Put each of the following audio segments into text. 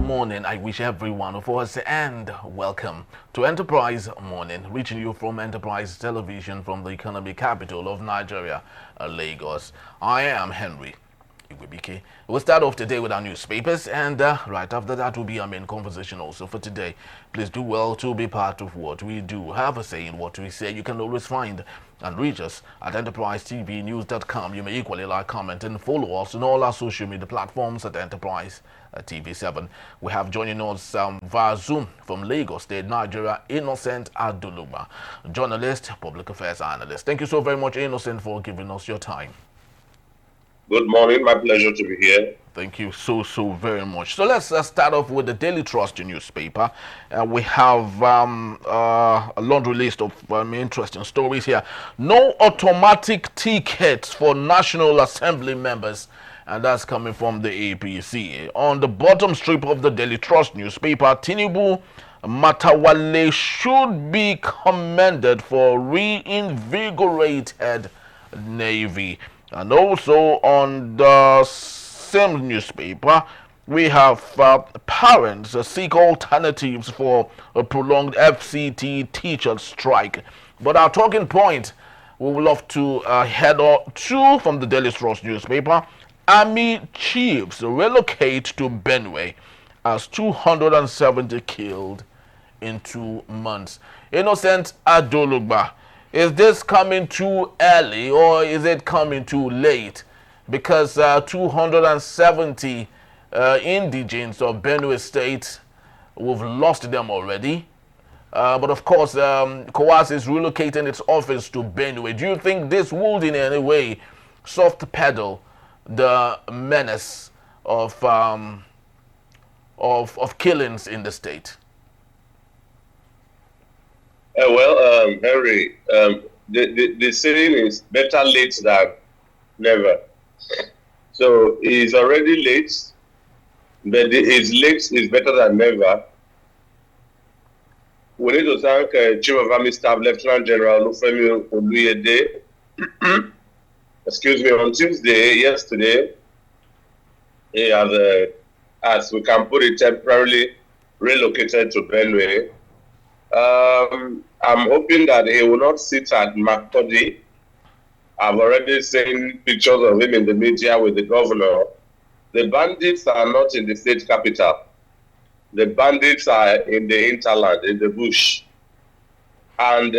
Morning, I wish everyone of us and welcome to Enterprise Morning, reaching you from Enterprise Television from the economic capital of Nigeria, Lagos. I am Henry. We'll start off today with our newspapers, and right after that will be our main conversation also for today. Please do well to be part of what we do. Have a say in what we say. You can always find and reach us at enterprisetvnews.com. You may equally like, comment, and follow us on all our social media platforms at Enterprise TV7. We have joining us via Zoom from Lagos State, Nigeria, Innocent Adoluba, journalist, public affairs analyst. Thank you so very much, Innocent, for giving us your time. Good morning. My pleasure to be here. Thank you so very much. So let's start off with the Daily Trust newspaper. We have a laundry list of interesting stories here. No automatic tickets for National Assembly members, and that's coming from the APC. On the bottom strip of the Daily Trust newspaper, Tinubu Matawale should be commended for reinvigorated Navy. And also on the same newspaper, we have parents seek alternatives for a prolonged FCT teacher strike. But our talking point, we would love to head on to from the Daily Trust newspaper. Army chiefs relocate to Benue as 270 killed in 2 months. Innocent Adolugba, is this coming too early or is it coming too late? Because 270 indigents of Benue State, we've lost them already. But of course, COAS is relocating its office to Benue. Do you think this would in any way soft pedal the menace of killings in the state? Henry, the saying is better late than never. So it's already late, but his late is better than never. We need to thank Chief of Army Staff Lieutenant General Olufemi Oluyede. Excuse me, on Tuesday, yesterday, he has, as we can put it, temporarily relocated to Benue. I'm hoping that he will not sit at Makurdi. I've already seen pictures of him in the media with the governor. The bandits are not in the state capital. The bandits are in the hinterland, in the bush. And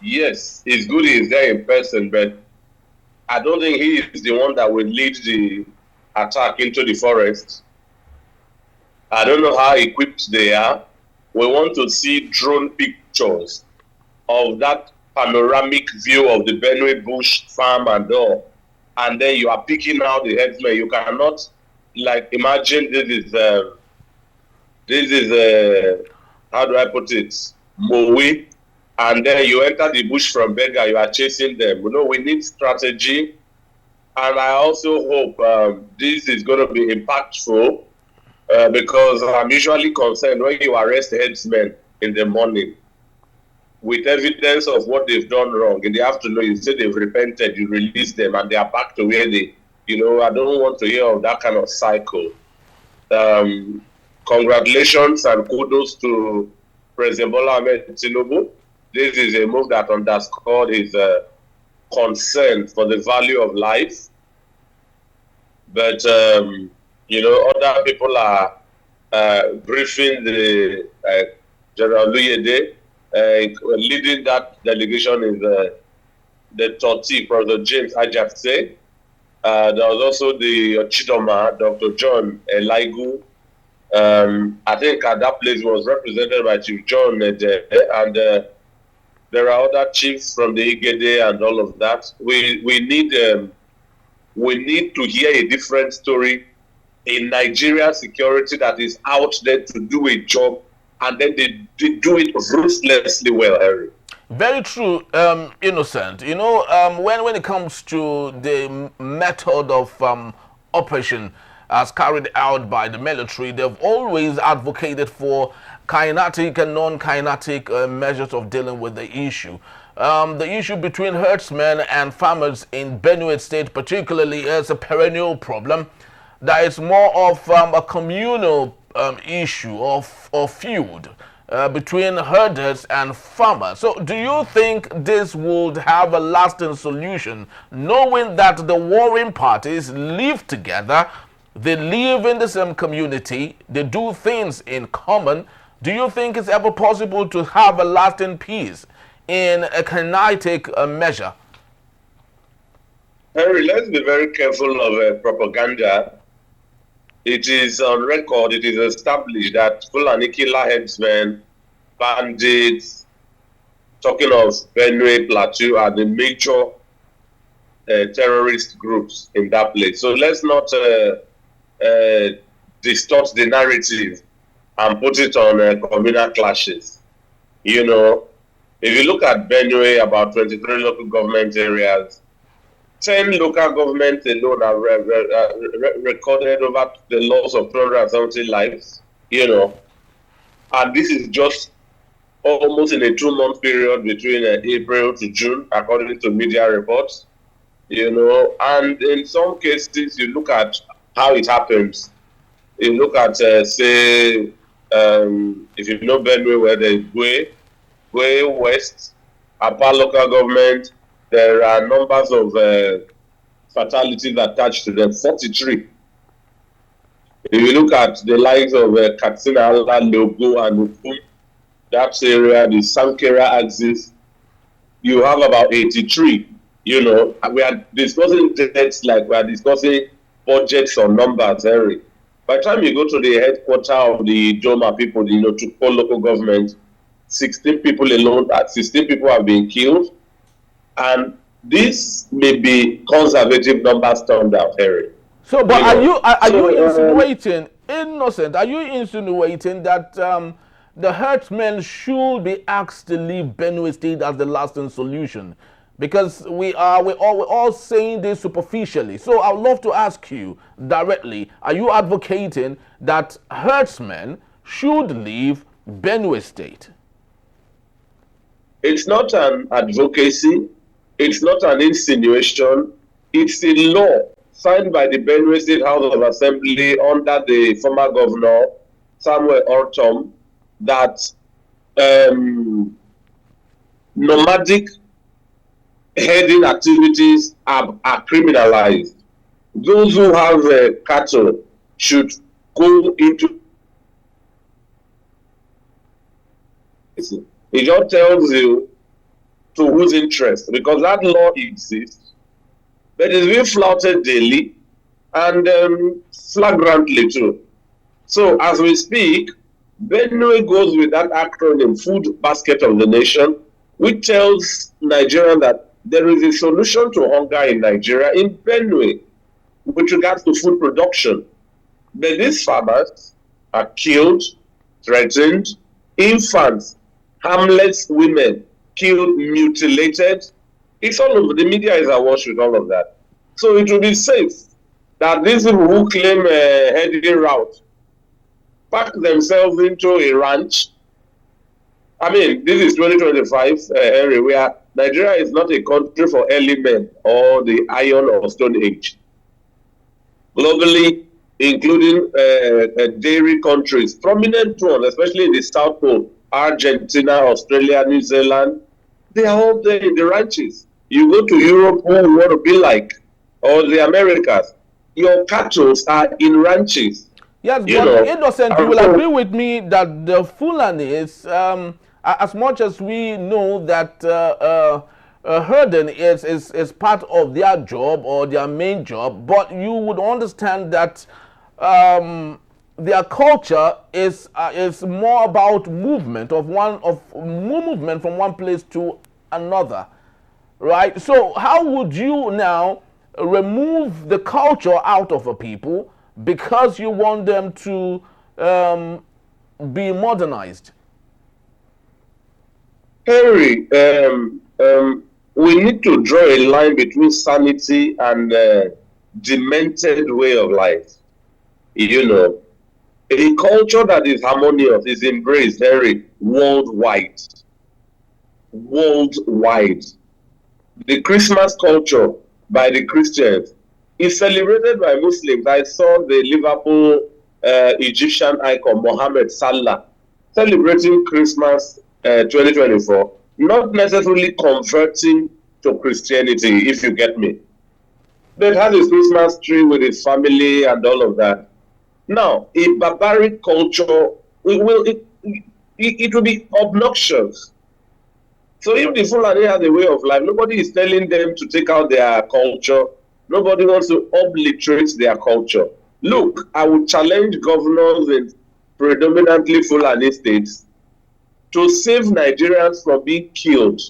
yes, it's good he's there in person, but I don't think he is the one that will lead the attack into the forest. I don't know how equipped they are. We want to see drone pictures of that panoramic view of the Benue bush farm and all. And then you are picking out the headsmen. You cannot, like, imagine this is how do I put it, Mowi, and then you enter the bush from Bega, you are chasing them. You know, we need strategy. And I also hope this is going to be impactful. Because I'm usually concerned when you arrest headsmen in the morning with evidence of what they've done wrong. In the afternoon, you say they've repented, you release them, and they are back to where they, I don't want to hear of that kind of cycle. Congratulations and kudos to President Bola Ahmed Tinubu. This is a move that underscored his concern for the value of life. But other people are briefing the General Oluyede. Leading that delegation is the Toti, Professor James Ajafse. There was also the Chidoma, Dr. John Elaigu. I think at that place was represented by Chief John and there are other chiefs from the Igede and all of that. We need to hear a different story in Nigeria security that is out there to do a job, and then they do it ruthlessly well, Harry. Very true, Innocent. When it comes to the method of operation as carried out by the military, they've always advocated for kinetic and non-kinetic measures of dealing with the issue. the issue between herdsmen and farmers in Benue State particularly is a perennial problem that is more of a communal issue of feud between herders and farmers. So do you think this would have a lasting solution, knowing that the warring parties live together, they live in the same community, they do things in common? Do you think it's ever possible to have a lasting peace in a kinetic measure? Henry, let's be very careful of propaganda. It is on record, it is established that Fulani killer headsmen, bandits, talking of Benue Plateau, are the major terrorist groups in that place. So let's not distort the narrative and put it on communal clashes. You know, if you look at Benue, about 23 local government areas, 10 local governments alone have recorded over the loss of 270 lives, you know. And this is just almost in a 2-month period between April to June, according to media reports, you know. And in some cases, you look at how it happens. You look at, say, if you know Benue, where there is Bue West, Apa local government, there are numbers of fatalities attached to them, 43. If you look at the likes of Katsina, Logo, and Ufum, that area, the Sankera axis, you have about 83. You know, we are discussing deaths like we are discussing budgets or numbers, Harry. By the time you go to the headquarters of the Doma people, you know, to call local government, 16 people alone, 16 people have been killed. And this may be conservative numbers turned out, Harry. So, but are you insinuating, Innocent, are you insinuating that the herdsmen should be asked to leave Benue State as the lasting solution? Because we're all saying this superficially. So I would love to ask you directly, are you advocating that herdsmen should leave Benue State? It's not an advocacy. It's not an insinuation. It's a law signed by the Benue State House of Assembly under the former governor, Samuel Ortom, that nomadic herding activities are criminalized. Those who have cattle should go into. It just tells you to whose interest, because that law exists, but it's being flouted daily and flagrantly too. So as we speak, Benue goes with that acronym, Food Basket of the Nation, which tells Nigerians that there is a solution to hunger in Nigeria, in Benue, with regards to food production. But these farmers are killed, threatened, infants, harmless women, killed, mutilated. It's all over. The media is awash with all of that. So it will be safe that these people who claim a heading route pack themselves into a ranch. I mean, this is 2025 area where Nigeria is not a country for early men or the Iron or Stone Age. Globally, including dairy countries, prominent ones, especially in the South Pole, Argentina, Australia, New Zealand, they are all there in the ranches. You go to Europe, who you want to be like, or the Americas, your cattle are in ranches. Yes, but Innocent, you will agree with me that the Fulanis, as much as we know that herding is part of their job or their main job, but you would understand that their culture is more about movement movement from one place to another, right? So how would you now remove the culture out of a people because you want them to be modernized? Henry, we need to draw a line between sanity and demented way of life. You know, a culture that is harmonious is embraced, Henry, worldwide. worldwide. The Christmas culture by the Christians is celebrated by Muslims. I saw the Liverpool Egyptian icon Mohammed Salah celebrating Christmas 2024, not necessarily converting to Christianity, if you get me. But has his Christmas tree with his family and all of that. Now, a barbaric culture, it will be obnoxious. So if the Fulani has a way of life, nobody is telling them to take out their culture. Nobody wants to obliterate their culture. Look, I would challenge governors in predominantly Fulani states to save Nigerians from being killed.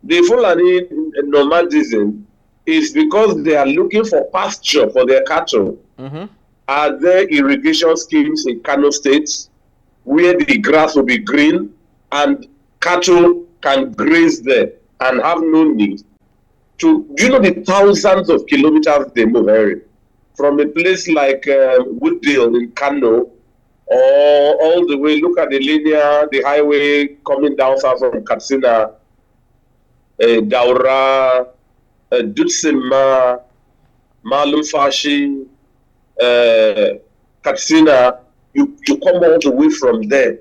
The Fulani nomadism is because they are looking for pasture for their cattle. Mm-hmm. Are there irrigation schemes in Kano State where the grass will be green and cattle can graze there and have no need to, do you know the thousands of kilometers they move, Harry? From a place like Wooddale in Kano, or all the way, look at the linear, the highway coming down south from Katsina, Daura, Dutsima, Malumfashi, Katsina, you come all the way from there,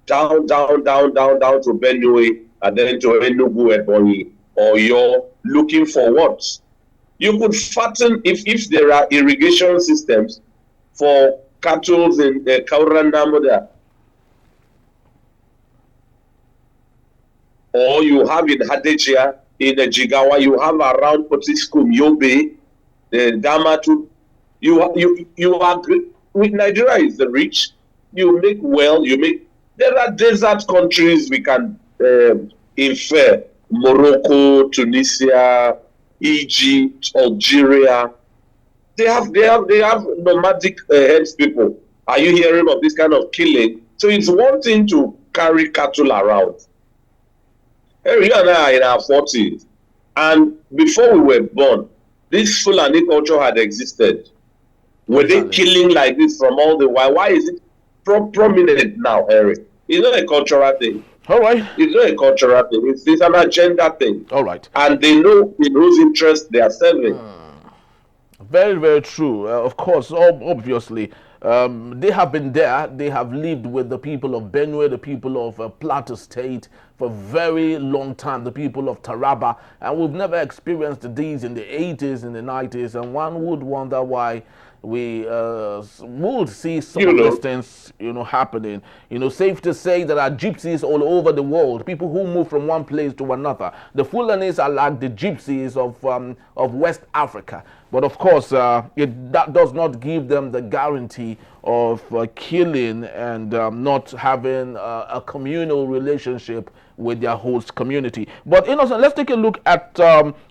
down to Benue, and then to Enugu, Ebonyi, or you're looking for what? You could fatten, if there are irrigation systems for cattle in the Kauranamoda, or you have in Hadejia, in the Jigawa, you have around Potiskum, Yobe, the Damatu. You are with Nigeria is the rich. You make well. There are desert countries we can infer: Morocco, Tunisia, Egypt, Algeria. They have nomadic heads people. Are you hearing of this kind of killing? So it's one thing to carry cattle around. You and I are in our 40s, and before we were born, this Fulani culture had existed. Were they killing like this from all the while? Why is it prominent now, Harry? It's not a cultural thing. All right. It's not a cultural thing. It's an agenda thing. All right. And they know in whose interest they are serving. Very, very true. Of course, obviously, they have been there. They have lived with the people of Benue, the people of Plateau State for a very long time, the people of Taraba. And we've never experienced these in the 80s, in the 90s. And one would wonder why we would see some of these things, happening. Safe to say there are gypsies all over the world, people who move from one place to another. The Fulanis are like the gypsies of West Africa. But of course, that does not give them the guarantee of killing and not having a communal relationship with their host community. But Innocent, let's take a look at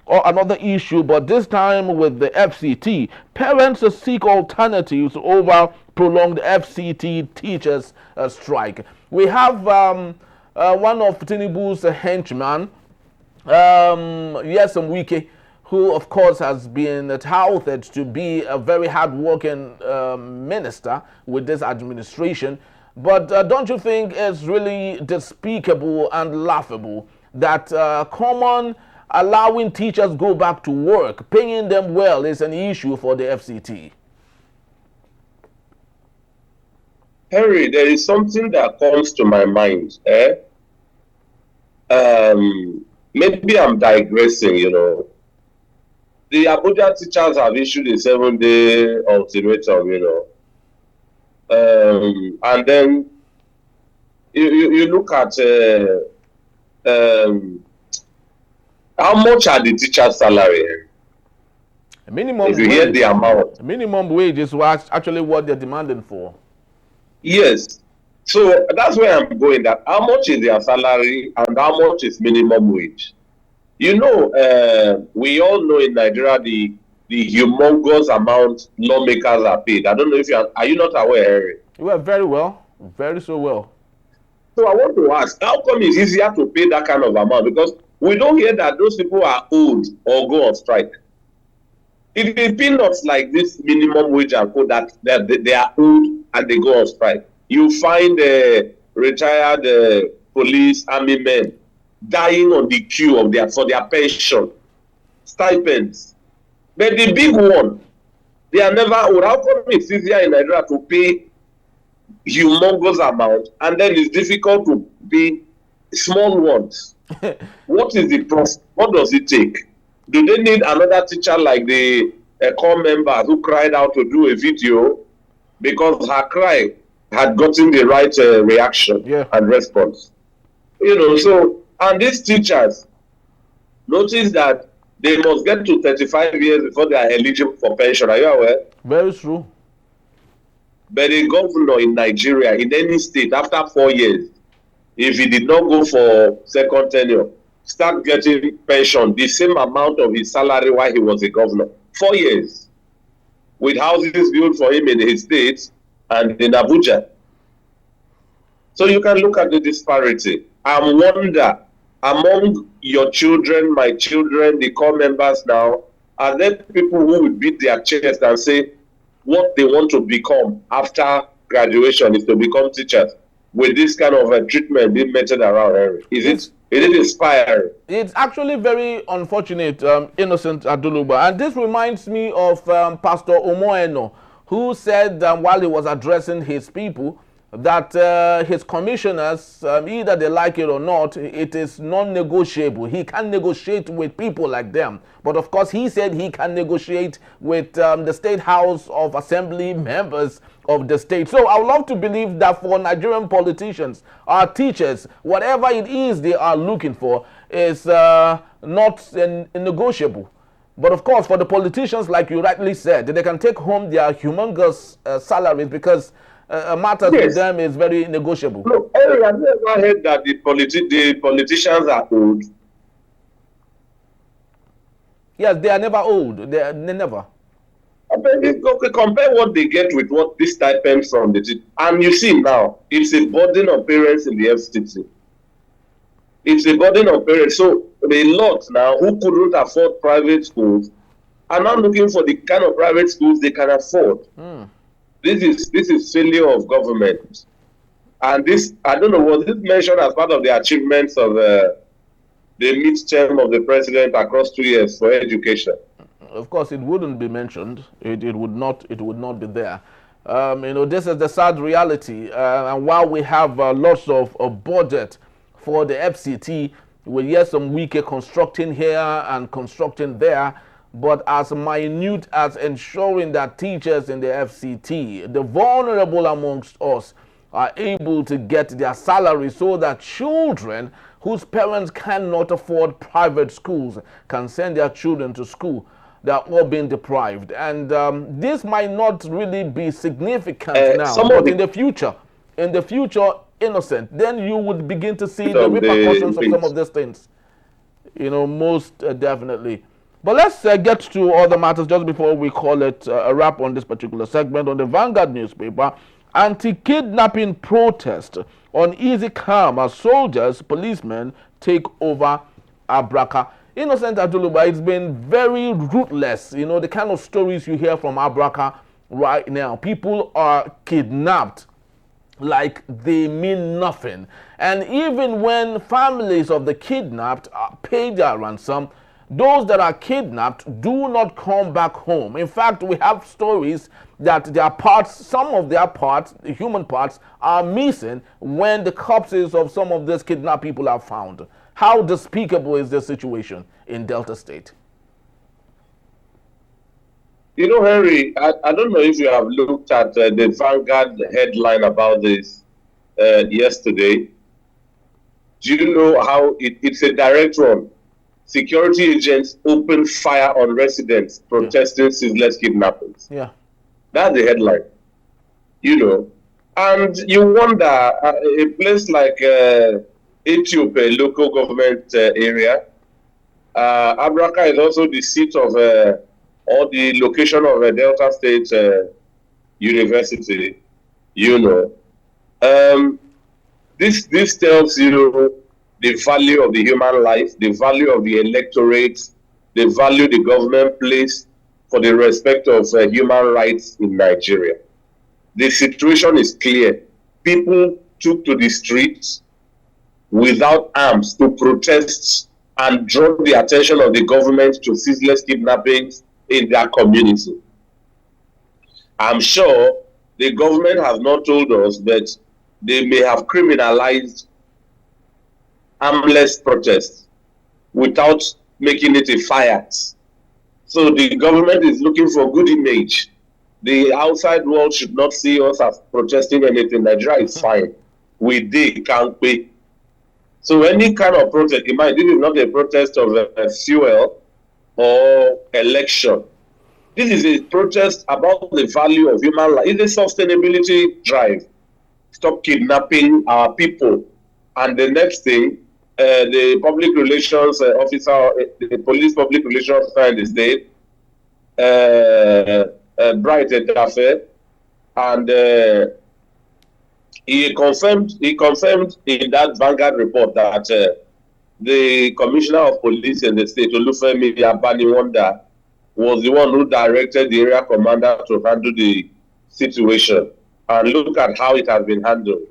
another issue, but this time with the FCT. Parents seek alternatives over prolonged FCT teachers strike. We have one of Tinubu's henchmen, Yesem Wike, who of course has been touted to be a very hard-working minister with this administration. But don't you think it's really despicable and laughable that common allowing teachers go back to work, paying them well, is an issue for the FCT? Harry, there is something that comes to my mind. Maybe I'm digressing, The Abuja teachers have issued a 7-day ultimatum, and then you look at how much are the teachers' salary? Minimum if you hear the amount. Minimum wage is actually what they're demanding for. Yes. So that's where I'm going, that how much is their salary and how much is minimum wage? We all know in Nigeria the humongous amount lawmakers are paid. I don't know if are you not aware, Harry? Well, very well. Very so well. So I want to ask, how come it's easier to pay that kind of amount? Because we don't hear that those people are old or go on strike. If the peanuts like this minimum wage and code that they are old and they go on strike, you find retired police, army men dying on the queue of for their pension, stipends. But the big one, they are never old. How come it's easier in Nigeria to pay humongous amount and then it's difficult to pay small ones? What is the process? What does it take? Do they need another teacher like the core member who cried out to do a video because her cry had gotten the right reaction and response? So, and these teachers, notice that they must get to 35 years before they are eligible for pension. Are you aware? Very true. But a governor in Nigeria, in any state, after 4 years, if he did not go for second tenure, start getting pension, the same amount of his salary while he was a governor. 4 years. With houses built for him in his state and in Abuja. So you can look at the disparity. I wonder, among your children, my children, the core members now, are there people who will beat their chest and say what they want to become after graduation is to become teachers? With this kind of treatment being meted around, Henry? Is it inspiring? It's actually very unfortunate, Innocent Aduluba. And this reminds me of Pastor Omoeno, who said while he was addressing his people that his commissioners, either they like it or not, it is non-negotiable. He can't negotiate with people like them. But of course, he said he can negotiate with the State House of Assembly members of the state. So I would love to believe that for Nigerian politicians, our teachers, whatever it is they are looking for is not negotiable. But of course, for the politicians, like you rightly said, they can take home their humongous salaries because matters to them is very negotiable. Look, Eric, have you ever heard that the politicians are old? Yes, they are never old. They never. Okay, compare what they get with what this stipend from the and you see now, it's a burden on parents in the FCT. It's a burden on parents. So a lot now who couldn't afford private schools are now looking for the kind of private schools they can afford. This is failure of government. And this, I don't know, was this mentioned as part of the achievements of the midterm of the president across 2 years for education? Of course, it wouldn't be mentioned. It would not be there. This is the sad reality. And while we have lots of budget for the FCT, we hear some weaker constructing here and constructing there. But as minute as ensuring that teachers in the FCT, the vulnerable amongst us, are able to get their salary so that children whose parents cannot afford private schools can send their children to school, they are all being deprived. And this might not really be significant now, but in the future, Innocent, then you would begin to see the repercussions of some of these things. Most definitely. But let's get to other matters just before we call it a wrap on this particular segment. On the Vanguard newspaper, anti-kidnapping protest on easy calm as soldiers, policemen take over Abraka. Innocent Aduluba, it's been very ruthless, the kind of stories you hear from Abraka right now. People are kidnapped like they mean nothing. And even when families of the kidnapped pay their ransom, those that are kidnapped do not come back home. In fact, we have stories that their parts, some of their parts, the human parts, are missing when the corpses of some of these kidnapped people are found. How despicable is this situation in Delta State? Henry, I don't know if you have looked at the Vanguard headline about this yesterday. Do you know how it's a direct one? Security agents open fire on residents protesting ceaseless kidnappings. Yeah. That's the headline. And you wonder, a place like Ethiopia, local government area, Abraka is also the seat of or the location of a Delta State University. This tells you the value of the human life, the value of the electorate, the value the government places for the respect of human rights in Nigeria. The situation is clear. People took to the streets without arms to protest and draw the attention of the government to ceaseless kidnappings in their community. I'm sure the government has not told us that they may have criminalized armless protests without making it a fiat. So the government is looking for good image. The outside world should not see us as protesting anything. Nigeria is fine. We can't pay. So any kind of protest, this is not a protest of fuel or election. This is a protest about the value of human life. It's a sustainability drive. Stop kidnapping our people. And the next thing, the public relations officer, the police public relations officer in the state, Bright Edafe, and he confirmed in that Vanguard report that the commissioner of police in the state, Olufemi Abaniwanda, was the one who directed the area commander to handle the situation. And look at how it has been handled.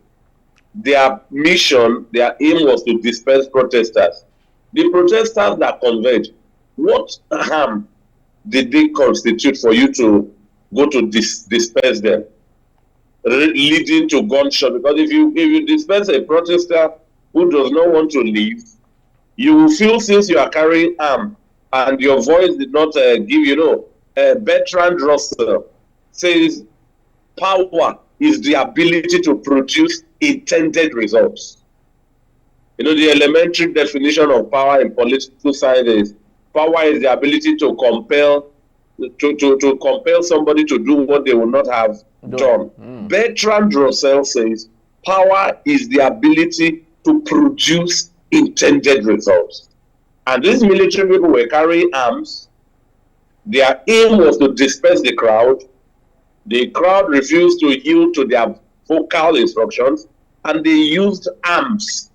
Their mission, their aim was to disperse protesters. The protesters that converged, what harm did they constitute for you to go to disperse them, leading to gunshot? Because if you disperse a protester who does not want to leave, you will feel, since you are carrying arm and your voice did not give, Bertrand Russell says power is the ability to produce intended results. The elementary definition of power in political science is power is the ability to compel somebody to do what they would not have done. Bertrand Russell says power is the ability to produce intended results. And these military people were carrying arms. Their aim was to disperse the crowd. The crowd refused to yield to their vocal instructions, and they used arms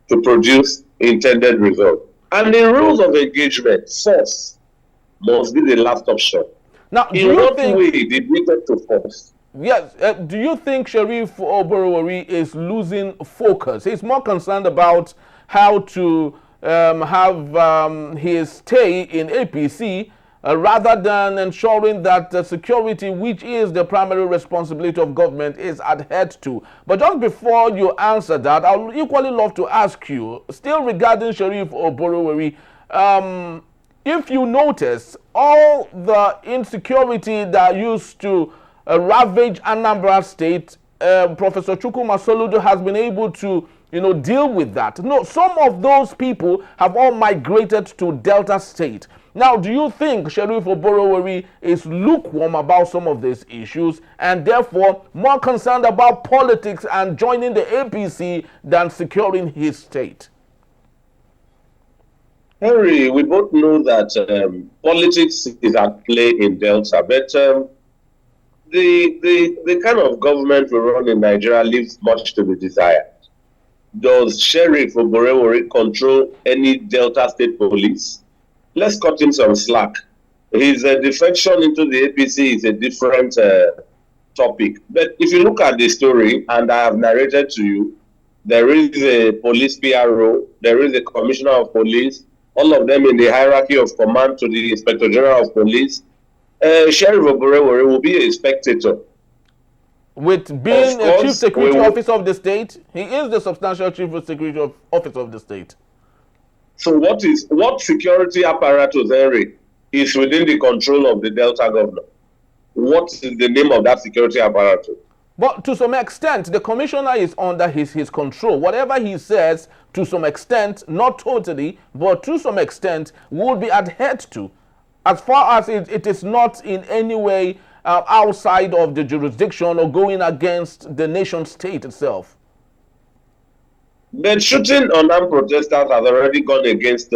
to produce intended results. And the rules of engagement, force must be the last option. Now, in what way did we get to force? Yes. Do you think Sheriff Oborowori is losing focus? He's more concerned about how to have his stay in APC rather than ensuring that security, which is the primary responsibility of government, is adhered to. But just before you answer that, I would equally love to ask you, still regarding Sheriff Oborowori, if you notice, all the insecurity that used to ravage Anambra State, Professor Chukwuma Soludo has been able to deal with that. No, some of those people have all migrated to Delta State. Now, do you think Sheriff Oborowori is lukewarm about some of these issues and therefore more concerned about politics and joining the APC than securing his state? Henry, we both know that politics is at play in Delta, but the kind of government we run in Nigeria leaves much to be desired. Does Sheriff Oborowori control any Delta State police? Let's cut him some slack. His defection into the APC is a different topic. But if you look at the story, and I have narrated to you, there is a police PRO, there is a commissioner of police, all of them in the hierarchy of command to the Inspector General of Police. Sheriff Oborowori will be a spectator. With being a chief security officer of the state, he is the substantial chief security officer of the state. So what security apparatus, Henry, is within the control of the Delta governor? What is the name of that security apparatus? But to some extent, the commissioner is under his control. Whatever he says, to some extent, not totally, but to some extent, will be adhered to. As far as it is not in any way outside of the jurisdiction or going against the nation state itself. But shooting unarmed protesters has already gone against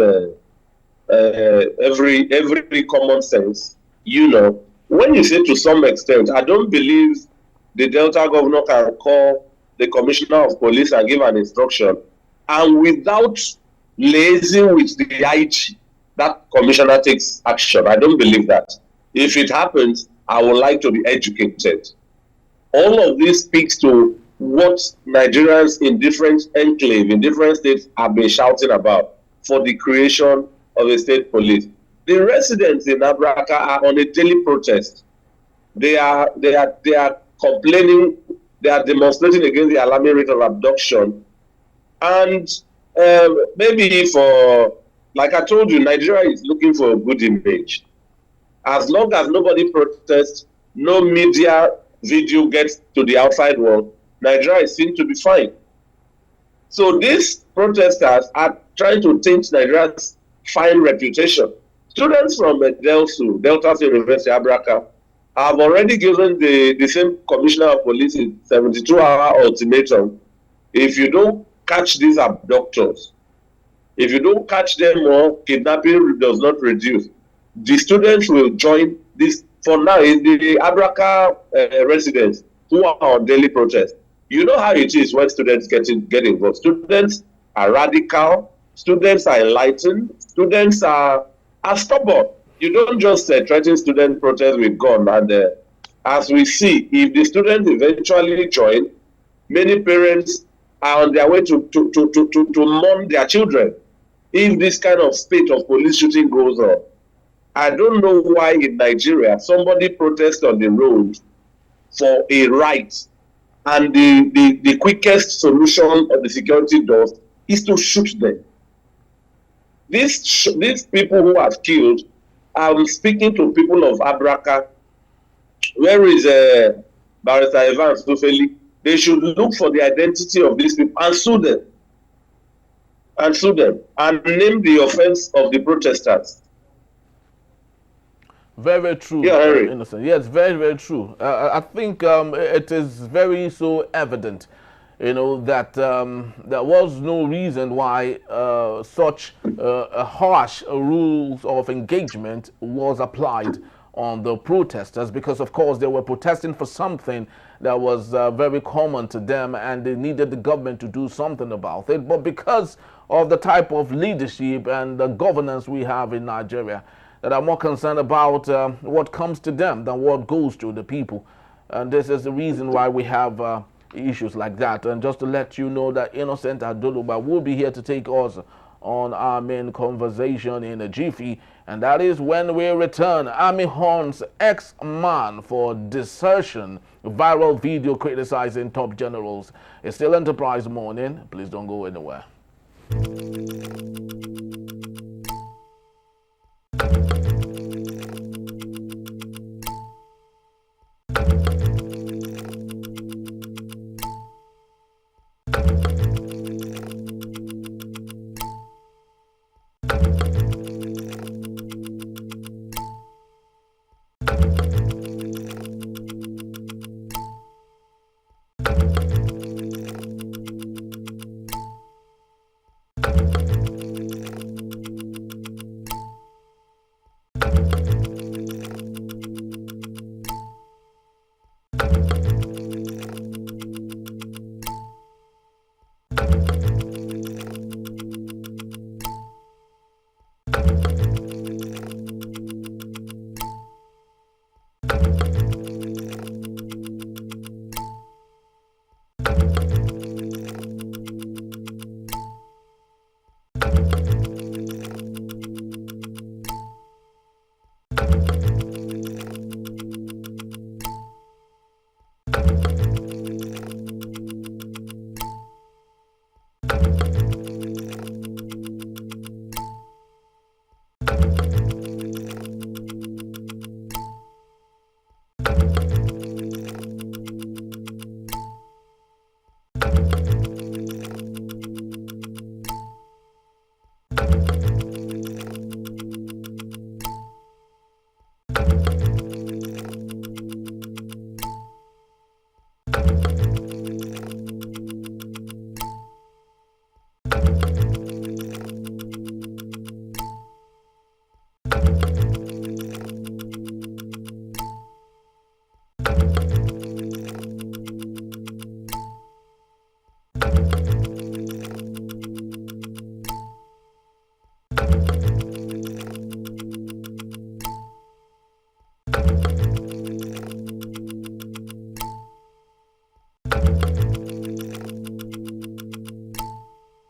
every common sense. When you say to some extent, I don't believe the Delta governor can call the commissioner of police and give an instruction, and without liaising with the IG, that commissioner takes action. I don't believe that. If it happens, I would like to be educated. All of this speaks to what Nigerians in different enclave, in different states have been shouting about for the creation of a state police. The residents in Abraka are on a daily protest. They are complaining, they are demonstrating against the alarming rate of abduction. And maybe for, like I told you, Nigeria is looking for a good image. As long as nobody protests, no media video gets to the outside world, Nigeria is seen to be fine. So these protesters are trying to taint Nigeria's fine reputation. Students from Delta State University, Abraka, have already given the same commissioner of police a 72-hour ultimatum. If you don't catch these abductors, if you don't catch them more, kidnapping does not reduce. The students will join this. For now, the Abraka residents who are on daily protest. You know how it is when students get involved. Students are radical. Students are enlightened. Students are stubborn. You don't just threaten student protest with gun. And as we see, if the students eventually join, many parents are on their way to mourn their children. If this kind of spate of police shooting goes on, I don't know why in Nigeria somebody protests on the road for a right, and the quickest solution of the security does is to shoot them. These people who have killed, I'm speaking to people of Abraka. Where is Barrister Evans Tufeli? They should look for the identity of these people and sue them. And name the offense of the protesters. Very true. Yeah, Harry. Innocent. Yes, very, very true. I think it is very so evident, that there was no reason why such harsh rules of engagement was applied on the protesters, because of course they were protesting for something that was very common to them, and they needed the government to do something about it. But because of the type of leadership and the governance we have in Nigeria, that are more concerned about what comes to them than what goes to the people. And this is the reason why we have issues like that. And just to let you know that Innocent Adoluba will be here to take us on our main conversation in a jiffy. And that is when we return. Army horns ex-man for desertion. Viral video criticizing top generals. It's still Enterprise Morning. Please don't go anywhere.